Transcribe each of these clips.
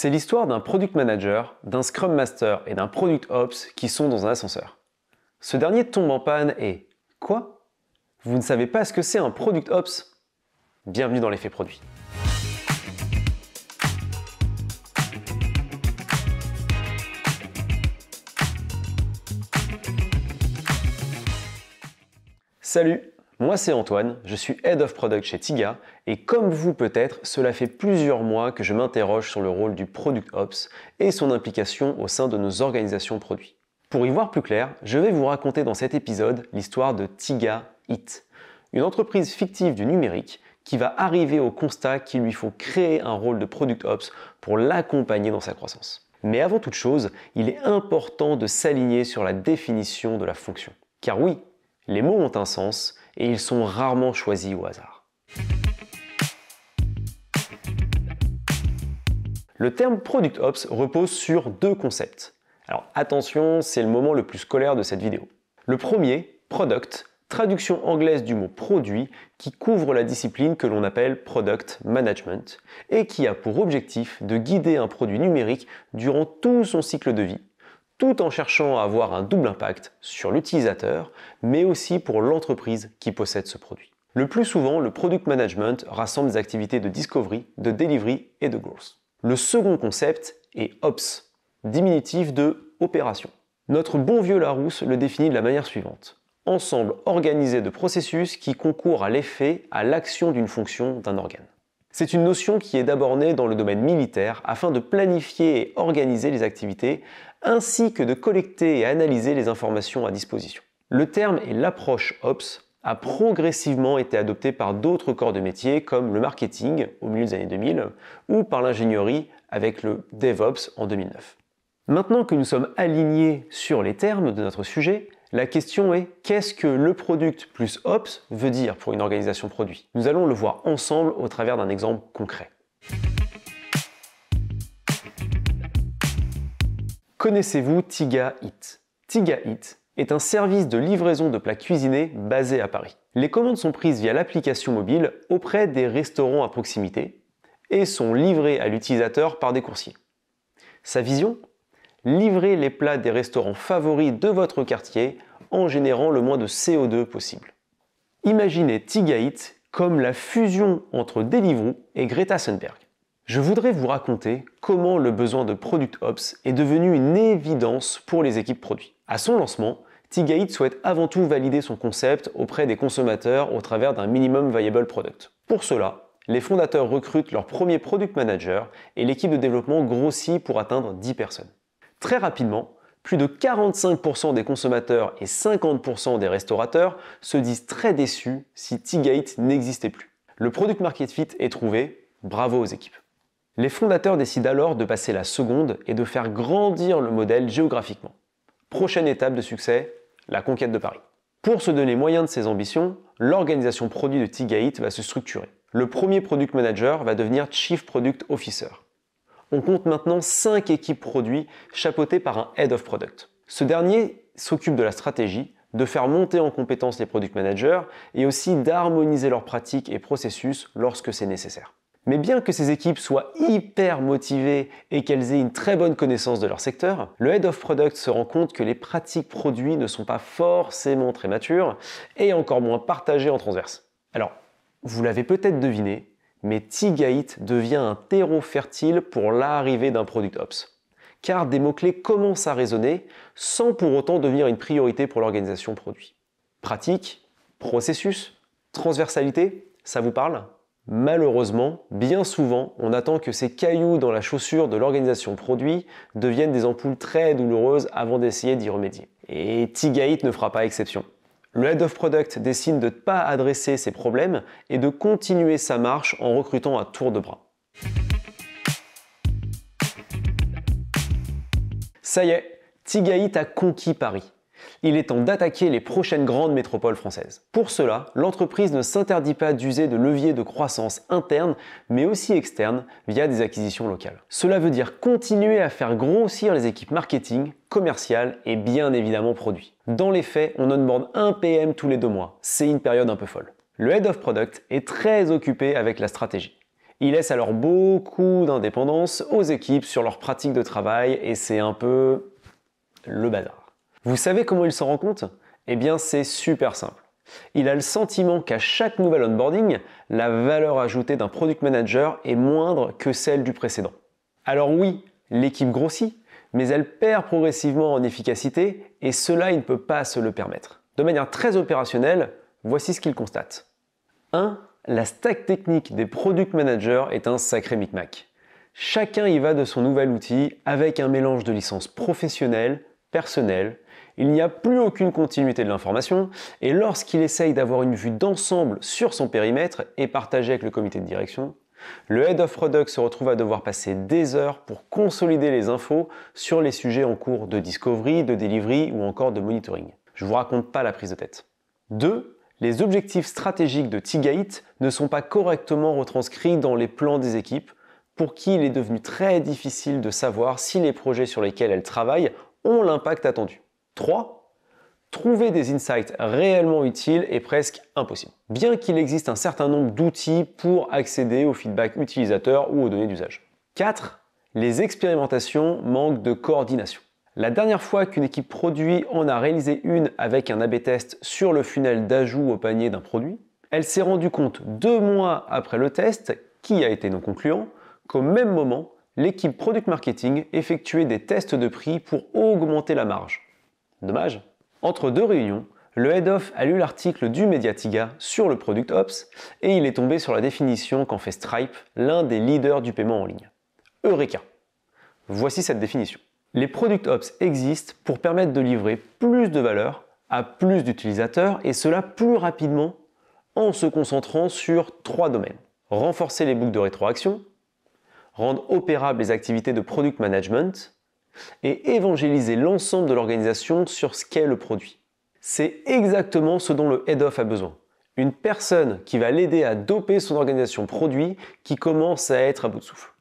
C'est l'histoire d'un product manager, d'un scrum master et d'un product ops qui sont dans un ascenseur. Ce dernier tombe en panne et... Quoi? Vous ne savez pas ce que c'est un product ops? Bienvenue dans l'effet produit. Salut, moi c'est Antoine, je suis Head of Product chez Tiga et comme vous peut-être, cela fait plusieurs mois que je m'interroge sur le rôle du Product Ops et son implication au sein de nos organisations produits. Pour y voir plus clair, je vais vous raconter dans cet épisode l'histoire de Tiga It, une entreprise fictive du numérique qui va arriver au constat qu'il lui faut créer un rôle de Product Ops pour l'accompagner dans sa croissance. Mais avant toute chose, il est important de s'aligner sur la définition de la fonction. Car oui, les mots ont un sens et ils sont rarement choisis au hasard. Le terme Product Ops repose sur deux concepts. Alors attention, c'est le moment le plus scolaire de cette vidéo. Le premier, Product, traduction anglaise du mot produit qui couvre la discipline que l'on appelle Product Management et qui a pour objectif de guider un produit numérique durant tout son cycle de vie, tout en cherchant à avoir un double impact sur l'utilisateur, mais aussi pour l'entreprise qui possède ce produit. Le plus souvent, le Product Management rassemble des activités de discovery, de delivery et de growth. Le second concept est Ops, diminutif de opération. Notre bon vieux Larousse le définit de la manière suivante. Ensemble organisé de processus qui concourent à l'effet, à l'action d'une fonction d'un organe. C'est une notion qui est d'abord née dans le domaine militaire afin de planifier et organiser les activités ainsi que de collecter et analyser les informations à disposition. Le terme et l'approche Ops a progressivement été adopté par d'autres corps de métier comme le marketing au milieu des années 2000 ou par l'ingénierie avec le DevOps en 2009. Maintenant que nous sommes alignés sur les termes de notre sujet, la question est qu'est-ce que le product plus Ops veut dire pour une organisation produit? Nous allons le voir ensemble au travers d'un exemple concret. Connaissez-vous Tiga It? Tiga It est un service de livraison de plats cuisinés basé à Paris. Les commandes sont prises via l'application mobile auprès des restaurants à proximité et sont livrées à l'utilisateur par des coursiers. Sa vision? Livrer les plats des restaurants favoris de votre quartier en générant le moins de CO2 possible. Imaginez Tiga It comme la fusion entre Deliveroo et Greta Thunberg. Je voudrais vous raconter comment le besoin de Product Ops est devenu une évidence pour les équipes produits. À son lancement, Tiga It souhaite avant tout valider son concept auprès des consommateurs au travers d'un minimum viable product. Pour cela, les fondateurs recrutent leur premier product manager et l'équipe de développement grossit pour atteindre 10 personnes. Très rapidement, plus de 45% des consommateurs et 50% des restaurateurs se disent très déçus si Tiga It n'existait plus. Le product market fit est trouvé, bravo aux équipes. Les fondateurs décident alors de passer la seconde et de faire grandir le modèle géographiquement. Prochaine étape de succès, la conquête de Paris. Pour se donner moyen de ses ambitions, l'organisation produit de Tiga It va se structurer. Le premier product manager va devenir Chief Product Officer. On compte maintenant 5 équipes produits chapeautées par un Head of Product. Ce dernier s'occupe de la stratégie, de faire monter en compétence les product managers et aussi d'harmoniser leurs pratiques et processus lorsque c'est nécessaire. Mais bien que ces équipes soient hyper motivées et qu'elles aient une très bonne connaissance de leur secteur, le Head of Product se rend compte que les pratiques produits ne sont pas forcément très matures et encore moins partagées en transverse. Alors, vous l'avez peut-être deviné, mais Tiga It devient un terreau fertile pour l'arrivée d'un Product Ops. Car des mots-clés commencent à résonner sans pour autant devenir une priorité pour l'organisation produit. Pratique, processus, transversalité, ça vous parle ? Malheureusement, bien souvent, on attend que ces cailloux dans la chaussure de l'organisation produit deviennent des ampoules très douloureuses avant d'essayer d'y remédier. Et Tiga It ne fera pas exception. Le Head of Product décide de ne pas adresser ces problèmes et de continuer sa marche en recrutant à tour de bras. Ça y est, Tiga It a conquis Paris. Il est temps d'attaquer les prochaines grandes métropoles françaises. Pour cela, l'entreprise ne s'interdit pas d'user de leviers de croissance interne, mais aussi externe, via des acquisitions locales. Cela veut dire continuer à faire grossir les équipes marketing, commerciales et bien évidemment produits. Dans les faits, on onboard un PM tous les 2 mois. C'est une période un peu folle. Le Head of Product est très occupé avec la stratégie. Il laisse alors beaucoup d'indépendance aux équipes sur leur pratique de travail et c'est un peu le bazar. Vous savez comment il s'en rend compte? Eh bien c'est super simple. Il a le sentiment qu'à chaque nouvel onboarding, la valeur ajoutée d'un product manager est moindre que celle du précédent. Alors oui, l'équipe grossit, mais elle perd progressivement en efficacité et cela, il ne peut pas se le permettre. De manière très opérationnelle, voici ce qu'il constate. 1. La stack technique des product managers est un sacré micmac. Chacun y va de son nouvel outil avec un mélange de licences professionnelles, personnelles. Il n'y a plus aucune continuité de l'information et lorsqu'il essaye d'avoir une vue d'ensemble sur son périmètre et partager avec le comité de direction, le Head of Product se retrouve à devoir passer des heures pour consolider les infos sur les sujets en cours de discovery, de delivery ou encore de monitoring. Je ne vous raconte pas la prise de tête. 2. Les objectifs stratégiques de Tigait ne sont pas correctement retranscrits dans les plans des équipes, pour qui il est devenu très difficile de savoir si les projets sur lesquels elles travaillent ont l'impact attendu. 3. Trouver des insights réellement utiles est presque impossible, bien qu'il existe un certain nombre d'outils pour accéder au feedback utilisateur ou aux données d'usage. 4. Les expérimentations manquent de coordination. La dernière fois qu'une équipe produit en a réalisé une avec un A/B test sur le funnel d'ajout au panier d'un produit, elle s'est rendue compte 2 mois après le test, qui a été non concluant, qu'au même moment, l'équipe Product Marketing effectuait des tests de prix pour augmenter la marge. Dommage. Entre deux réunions, le Head of a lu l'article du Mediatiga sur le Product Ops et il est tombé sur la définition qu'en fait Stripe, l'un des leaders du paiement en ligne. Eureka! Voici cette définition. Les Product Ops existent pour permettre de livrer plus de valeur à plus d'utilisateurs et cela plus rapidement en se concentrant sur 3 domaines. Renforcer les boucles de rétroaction, rendre opérables les activités de product management et évangéliser l'ensemble de l'organisation sur ce qu'est le produit. C'est exactement ce dont le Head of a besoin. Une personne qui va l'aider à doper son organisation produit qui commence à être à bout de souffle.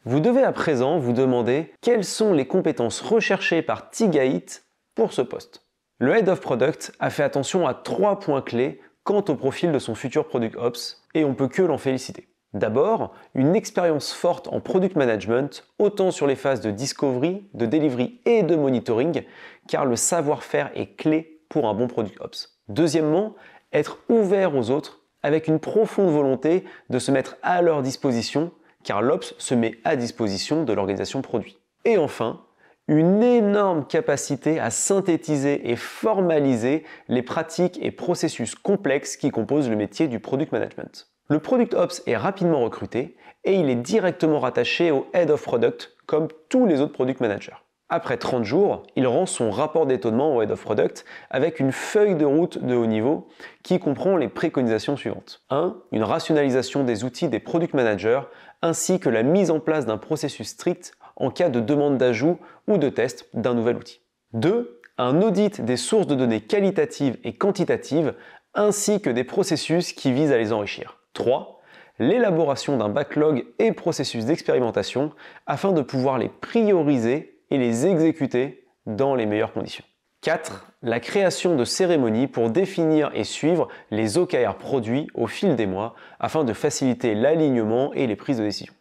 Vous devez à présent vous demander quelles sont les compétences recherchées par Tigait pour ce poste. Le Head of Product a fait attention à 3 points clés quant au profil de son futur Product Ops et on peut que l'en féliciter. D'abord, une expérience forte en Product Management, autant sur les phases de Discovery, de Delivery et de Monitoring, car le savoir-faire est clé pour un bon Product Ops. Deuxièmement, être ouvert aux autres avec une profonde volonté de se mettre à leur disposition car l'Ops se met à disposition de l'organisation produit. Et enfin, une énorme capacité à synthétiser et formaliser les pratiques et processus complexes qui composent le métier du Product Management. Le Product Ops est rapidement recruté et il est directement rattaché au Head of Product comme tous les autres Product Managers. Après 30 jours, il rend son rapport d'étonnement au Head of Product avec une feuille de route de haut niveau qui comprend les préconisations suivantes. 1. Une rationalisation des outils des Product Managers ainsi que la mise en place d'un processus strict en cas de demande d'ajout ou de test d'un nouvel outil. 2. Un audit des sources de données qualitatives et quantitatives ainsi que des processus qui visent à les enrichir. 3. L'élaboration d'un backlog et processus d'expérimentation afin de pouvoir les prioriser et les exécuter dans les meilleures conditions. 4. La création de cérémonies pour définir et suivre les OKR produits au fil des mois afin de faciliter l'alignement et les prises de décision.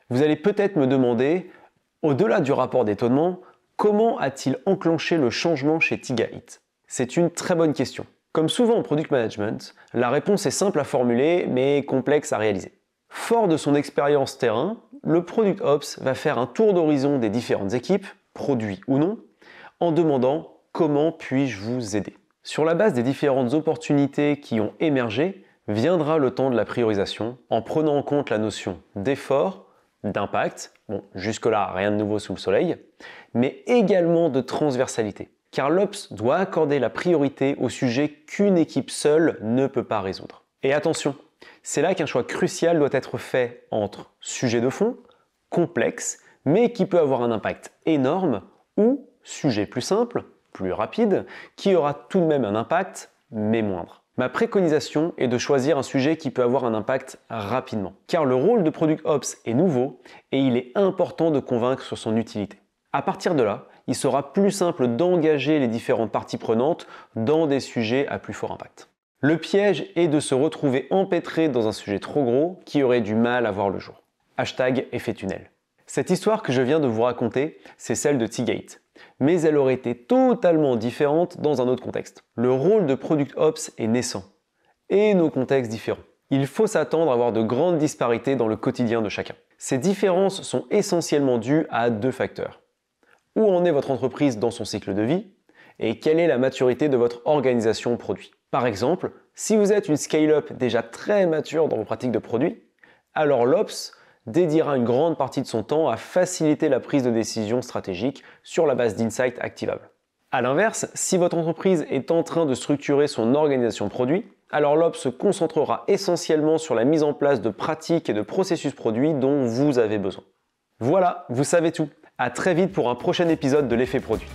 Vous allez peut-être me demander, au-delà du rapport d'étonnement, comment a-t-il enclenché le changement chez Tigait? C'est une très bonne question. Comme souvent en Product Management, la réponse est simple à formuler mais complexe à réaliser. Fort de son expérience terrain, le Product Ops va faire un tour d'horizon des différentes équipes, produits ou non, en demandant « Comment puis-je vous aider ?» Sur la base des différentes opportunités qui ont émergé, viendra le temps de la priorisation en prenant en compte la notion d'effort, d'impact, bon jusque-là rien de nouveau sous le soleil, mais également de transversalité. Car l'Ops doit accorder la priorité au sujet qu'une équipe seule ne peut pas résoudre. Et attention, c'est là qu'un choix crucial doit être fait entre sujet de fond, complexe, mais qui peut avoir un impact énorme, ou sujet plus simple, plus rapide, qui aura tout de même un impact, mais moindre. Ma préconisation est de choisir un sujet qui peut avoir un impact rapidement, car le rôle de Product Ops est nouveau et il est important de convaincre sur son utilité. À partir de là, il sera plus simple d'engager les différentes parties prenantes dans des sujets à plus fort impact. Le piège est de se retrouver empêtré dans un sujet trop gros qui aurait du mal à voir le jour. Hashtag effet tunnel. Cette histoire que je viens de vous raconter, c'est celle de Teagate. Mais elle aurait été totalement différente dans un autre contexte. Le rôle de Product Ops est naissant. Et nos contextes différents. Il faut s'attendre à avoir de grandes disparités dans le quotidien de chacun. Ces différences sont essentiellement dues à deux facteurs. Où en est votre entreprise dans son cycle de vie et quelle est la maturité de votre organisation produit. Par exemple, si vous êtes une scale-up déjà très mature dans vos pratiques de produit, alors l'Ops dédiera une grande partie de son temps à faciliter la prise de décision stratégique sur la base d'insights activables. A l'inverse, si votre entreprise est en train de structurer son organisation produit, alors l'Ops se concentrera essentiellement sur la mise en place de pratiques et de processus produits dont vous avez besoin. Voilà, vous savez tout. À très vite pour un prochain épisode de l'effet produit.